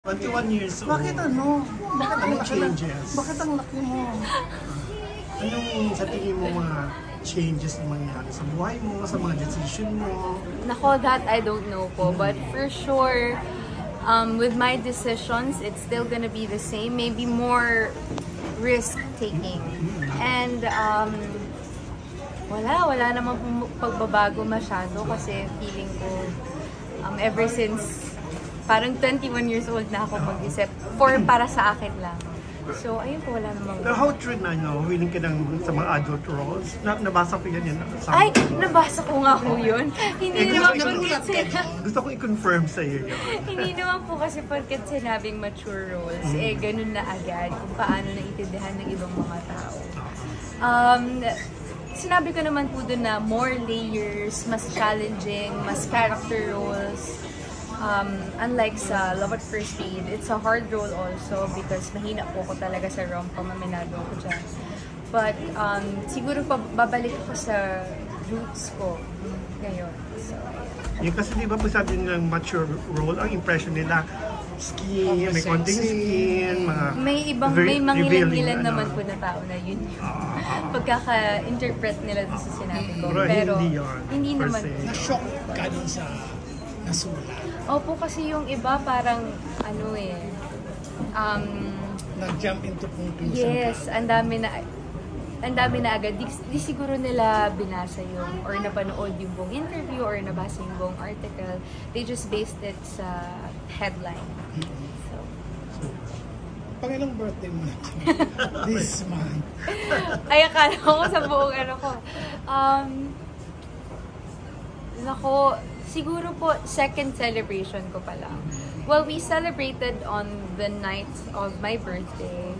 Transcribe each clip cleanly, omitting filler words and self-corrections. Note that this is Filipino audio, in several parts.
21 years old. Bakit ano? Bakit ang Anong laki changes? Bakit ang laki mo? Anong sa tingin mo mga changes na mangyari sa buhay mo, sa mga decision mo? Nako, that I don't know po. But for sure, with my decisions, it's still gonna be the same. Maybe more risk-taking. And wala namang pagbabago masyado kasi feeling ko ever since parang 21 years old na ako mag-isip para sa akin lang. So, ayun po, wala namang... Pero how true na, willing ka sa mga adult roles? Nabasa ko yan. Ay, nabasa ko nga po yun. Hindi naman po gusto ko i-confirm sa iyo yun. Hindi naman po kasi pagkat sinabing mature roles, ganun na agad kung paano naiintindihan ng ibang mga tao. Sinabi ko naman po dun na more layers, mas challenging, mas character roles. Unlike sa Love at First Read, it's a hard role also because mahina po ko talaga sa rom-com, aminado ko dyan. But siguro babalik ako sa roots ko ngayon. So, yung kasi di ba po sabi ng mature role, ang impression nila, skin, may konting skin, mga... May mangilan-ngilan naman po na tao na yun pagkaka-interpret nila sa sinabi ko. Pero hindi naman. Na-shock ka dun sa nasulat. Opo, kasi yung iba parang nag-jump into conclusion. Yes, ang dami na agad. Di siguro nila binasa yung or napanood yung buong interview or nabasa yung buong article. They just based it sa headline. So, Pangilang birthday mo na this month? Ay, akala ko sa buong ko. Nako, siguro po, second celebration ko pa lang. Well, we celebrated on the night of my birthday.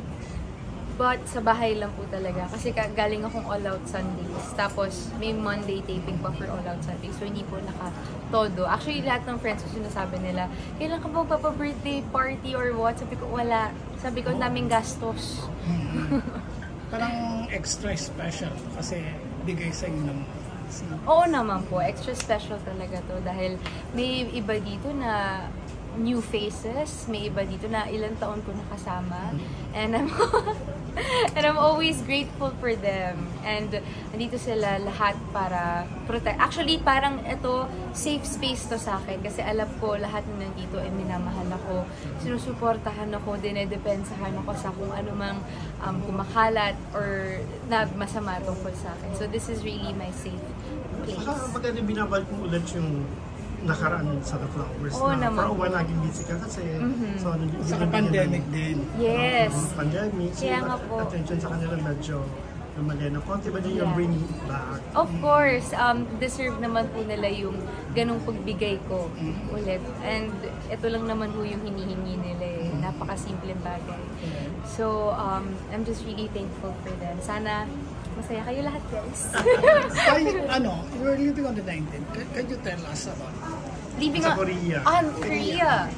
But sa bahay lang po talaga. Kasi galing akong All Out Sundays. Tapos may Monday taping pa for All Out Sundays. So hindi po naka-todo. Actually, lahat ng friends ko sinasabi nila, kailan ka ba magpapa-birthday party or what? Sabi ko, wala. Sabi ko, daming gastos. Parang extra special kasi bigay sa inyo ng Oo naman po, extra special talaga to dahil may iba dito na new faces, may iba dito na ilang taon ko nakasama, and I'm always grateful for them, and nandito sila lahat para protect. Actually, parang ito, safe space to sa akin kasi alam ko lahat na nandito ay minamahal ako, sinusuportahan ako, dinedepensahan ako sa kung ano mang kumakalat or na masama tungkol sa akin. So this is really my safe place. Saka maganda binabalik mo ulit yung nakaraan sa The Flowers na for a while naging busy ka kasi so saka pandemic din. Yes. Pandemic. So, kaya nga po. Attention sa kanila medyo lumali na konti ba din yung bringing it back? Of course, deserve naman po nila yung ganung pagbigay ko ulit. And ito lang naman po yung hinihingi nila eh. Napakasimpleng bagay. So, I'm just really thankful for them. Sana masaya kayo lahat, guys. You were living on the 19th. Can you tell us about Living sa Korea? Korea.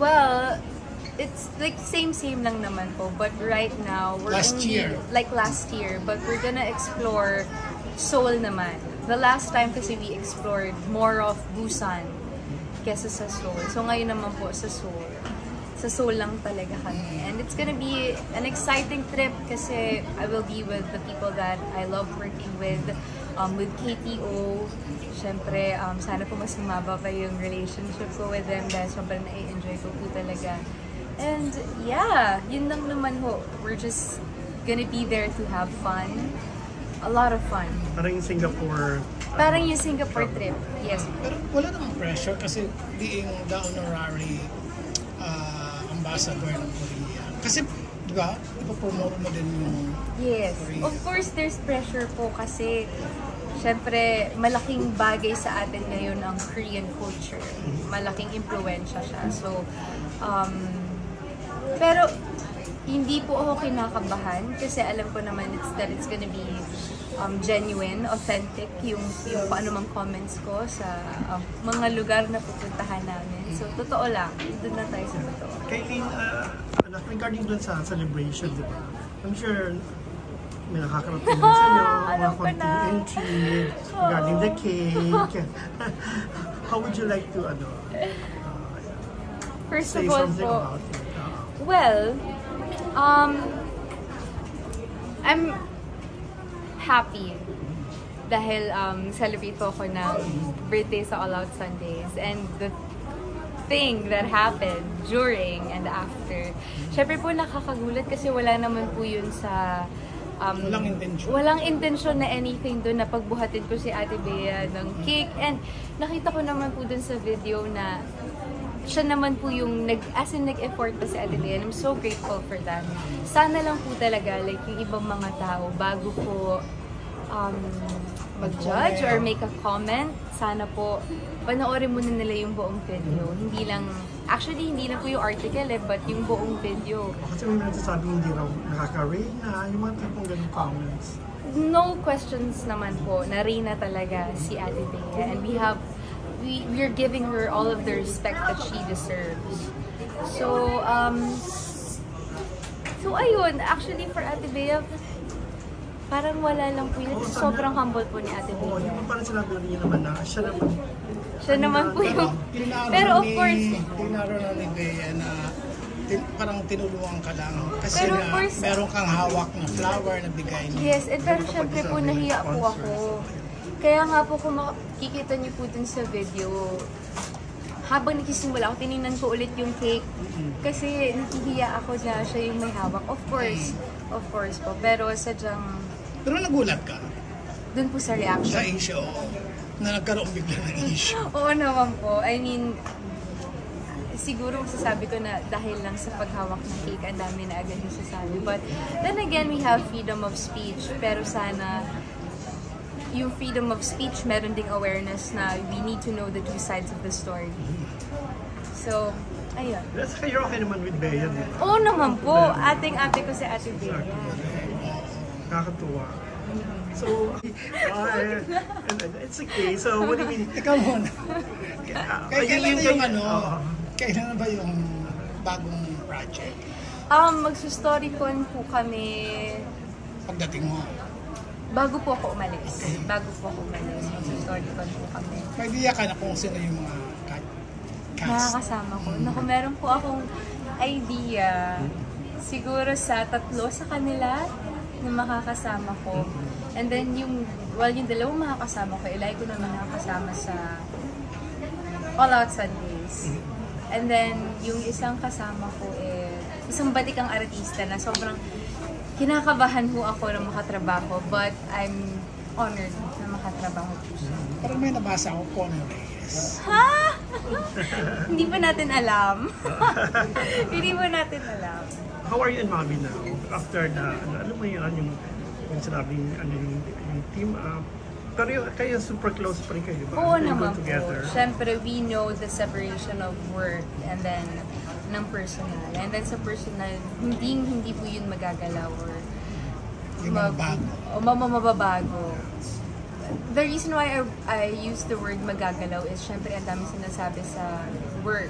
Well, it's like same lang naman po. But right now, we're last year, but we're gonna explore Seoul naman. The last time kasi we explored more of Busan kesa sa Seoul. So ngayon naman po sa Seoul. Sa Seoul lang talaga kami. And it's gonna be an exciting trip kasi I will be with the people that I love working with KTO. Siyempre, sana po mas humaba pa yung relationship ko with them dahil sobrang na-enjoy ko po talaga. And yeah, yun lang naman ho. We're just gonna be there to have fun. A lot of fun. Parang yung Singapore. Parang yung Singapore trip. Yes. Pero wala namang pressure kasi being the honorary ambassador ng Korea. Kasi, di ba, ipapromote mo din yung Yes. Korea. Of course, there's pressure po kasi syempre, malaking bagay sa atin ngayon ang Korean culture. Malaking impluwensya siya. So, pero hindi po ako kinakabahan kasi alam ko naman that it's gonna be genuine, authentic yung paano mang comments ko sa mga lugar na pupuntahan namin. So, totoo lang. Doon na tayo sa totoo. Kaylin, regarding dun sa celebration, di ba? I'm sure may nakakarating din sa'yo, mga konting entry regarding the cake. How would you like to, First say of all something po, about it. well, I'm happy dahil celebrate po ako ng birthday sa All Out Sundays, and the thing that happened during and after, syempre po nakakagulat kasi wala naman po yun sa walang intensyon na anything doon na pagbuhatin ko si Ate Bea ng cake, and nakita ko naman po doon sa video na siya naman po yung nag-effort pa si Ate Bea, and I'm so grateful for that. Sana lang po talaga, like yung ibang mga tao, bago po mag-judge or make a comment, sana po panoorin muna nila yung buong video. Hindi lang po yung article but yung buong video. Kasi may nagsasabing hindi raw nakaka-rate na, yung mga tipong ganung comments. No questions naman po, na-reyna talaga si Ate Bea, and we're giving her all of the respect that she deserves. So ayun, actually for Ate Bea, parang wala lang po yun. Sobrang humble po ni Ate Bea. Oo, yung parang sinabi niya naman na siya naman po yung... Pero of course... Tinaro na ni Bea na parang tinulungan ka lang. Kasi Pero nga, meron kang hawak na flower na bigay niya. Yes, and pero syempre po nahiya po ako. Kaya nga po kung makikita niyo po dun sa video, habang nagsisimula ako, tinignan ko ulit yung cake. Kasi nahihiya ako na siya yung may hawak. Of course po. Pero sadyang... Pero nagulat ka? Dun po sa reaction. Sa issue, na nagkaroon bigla ng issue. Oo naman po. I mean, siguro masasabi ko na dahil lang sa paghawak ng cake, ang dami na agad nasasabi. But then again, we have freedom of speech. Pero sana, yung freedom of speech, meron ding awareness na we need to know the two sides of the story. So, ayun. That's kayo okay naman with Bea, di ba? Oo naman po. Ating-ate ko si Ate Bea. Nakakatuwa. So, it's okay. So, what do you mean? Ikaw muna. Kailan na ba yung bagong project? Magsustorycon po kami. Pagdating mo? Bago po ako umalis. Magsustorycon po kami. May idea ka na kung sino yung mga cast? Makakasama ko. Naku, meron po akong idea. Siguro sa 3 sa kanila na makakasama ko. And then yung dalawang makakasama ko, ilay ko naman nakakasama sa All Out Sundays. And then yung isang kasama ko isang batikang artista na sobrang kinakabahan ho ako na makatrabaho, but I'm honored na makatrabaho po siya. Parang may nabasa ako, Conor Reyes. Ha? Hindi pa natin alam. Hindi pa natin alam. How are you and Mommy now? After the, alam mo yung sinabing yung team up. Pero kayo super close pa rin kayo, ba? Oo You naman go together. po. Siyempre, we know the separation of work and then ng personal. And then sa personal, hindi po yun magagalaw or mababago. The reason why I use the word magagalaw is syempre ang dami sinasabi sa work.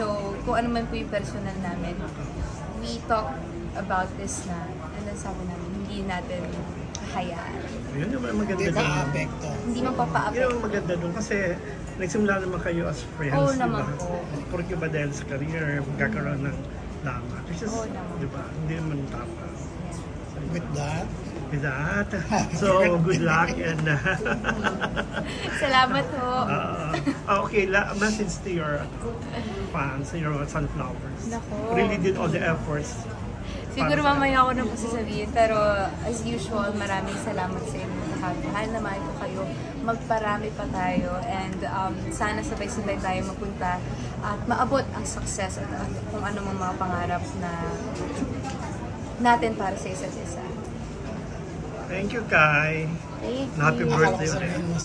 So, kung ano man po yung personal namin, we talk about this na, and then sabi namin, hindi natin hayaan. Yun yung maganda Hindi doon. ba apekto? Hindi mapapaapekto. Yun yung maganda doon kasi nagsimula naman kayo as friends, Oo di naman ba? po. Porque ba dahil sa career, magkakaroon ng lama. Which is, Oo naman. di ba? Hindi naman tama. With that? With that, so good luck and Salamat ho. okay, message to your fans, your sunflowers. Nako. Really did all the efforts. Siguro mamaya ako na po sasabihin, pero as usual, maraming salamat sa inyo lahat. Mahal na mahal ko kayo. Magparami pa tayo and sana sabay-sabay tayo mapunta at maabot ang success at kung ano mga pangarap na natin para sa isa't isa. Thank you, Kai. Thank you. Happy birthday ulit.